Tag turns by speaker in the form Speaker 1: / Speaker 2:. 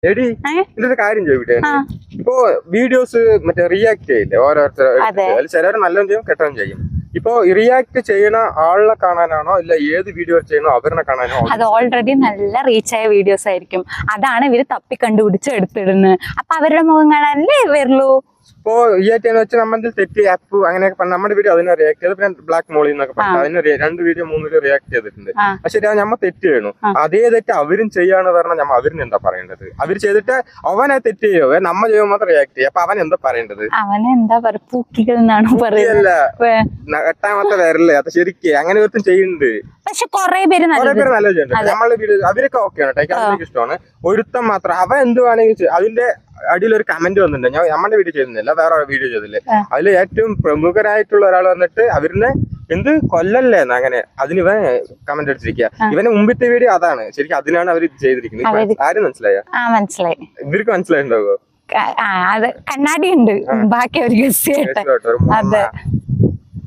Speaker 1: എടി ഇതിന്റെ കാര്യം ചോദിക്കട്ടെ. ഇപ്പൊ വീഡിയോസ് മറ്റേ റിയാക്ട് ചെയ്യില്ലേ ഓരോരുത്തർ, ചിലർ നല്ലതും ചെയ്യും കെട്ടതും ചെയ്യും. ഇപ്പൊ റിയാക്ട് ചെയ്യണ ആളിനെ കാണാനാണോ ഇല്ല ഏത് വീഡിയോ ചെയ്യണോ അവരിനെ കാണാനോ?
Speaker 2: അത് ഓൾറെഡി നല്ല റീച്ച് ആയ വീഡിയോസ് ആയിരിക്കും, അതാണ് ഇവര് തപ്പി കണ്ടുപിടിച്ച് എടുത്തിടുന്നത്. അപ്പൊ അവരുടെ മുഖം കാണാനല്ലേ വരുള്ളൂ.
Speaker 1: ഇപ്പോ ഈ ആയിട്ടെന്ന് വെച്ചാൽ നമ്മൾ തെറ്റി ആപ്പ് അങ്ങനെയൊക്കെ പറഞ്ഞ നമ്മുടെ വീഡിയോ അതിനെ റിയാക്ട് ചെയ്ത്, പിന്നെ ബ്ലാക്ക് മോളി എന്നൊക്കെ പറഞ്ഞാൽ അതിന് 2 വീഡിയോ 3 വീഡിയോ റിയാക്ട് ചെയ്തിട്ടുണ്ട്. പക്ഷെ നമ്മ തെറ്റ് ചെയ്യണു, അതേ തെറ്റ് അവരും ചെയ്യാന്ന് പറഞ്ഞാൽ നമ്മ അവരിന് എന്താ പറയേണ്ടത്? അവര് ചെയ്തിട്ട് അവനെ തെറ്റ് ചെയ്യോ, നമ്മ ചെയ്യുമ്പോൾ മാത്രം റിയാക്ട് ചെയ്യും. അപ്പൊ അവൻ എന്താ പറയേണ്ടത്?
Speaker 2: അവനെ എന്താ പറയുക, പൂക്കികൾ എന്നാണോ പറയുന്നത്?
Speaker 1: എട്ടാമത്തെ പേരല്ലേ അത് ശരിക്കും അങ്ങനെ ഒത്തും ചെയ്യുന്നുണ്ട്.
Speaker 2: പക്ഷെ കുറെ പേര്
Speaker 1: നല്ല ചെയ്യുന്നുണ്ട്. നമ്മളെ വീഡിയോ അവരൊക്കെ ഓക്കെയാണ്, അവർക്ക് ഇഷ്ടമാണ്. ഒരുത്തം മാത്രം അവൻ എന്ത് വേണമെങ്കിൽ അതിന്റെ അടിയിലൊരു കമന്റ് വന്നിട്ടുണ്ട്. ഞാൻ നമ്മുടെ വീഡിയോ ചെയ്യുന്നില്ല, വേറെ വീഡിയോ ചെയ്തില്ലേ, അതിൽ ഏറ്റവും പ്രമുഖരായിട്ടുള്ള ഒരാൾ വന്നിട്ട് അവരിനെ എന്ത് കൊല്ലല്ലേന്ന് അങ്ങനെ അതിന് ഇവൻ കമന്റ് അടിച്ചിരിക്കുക. ഇവന്റെ മുമ്പത്തെ വീഡിയോ അതാണ് ശരിക്കും, അതിനാണ് അവർ ചെയ്തിരിക്കുന്നത്. ആരും മനസ്സിലായോ?
Speaker 2: മനസ്സിലായി.
Speaker 1: ഇവർക്ക് മനസ്സിലായിട്ടുണ്ടാവോ?
Speaker 2: അത് കണ്ണാടി ഉണ്ട്, ബാക്കി ഒരു ഗസ് കേട്ടെ. അതെ.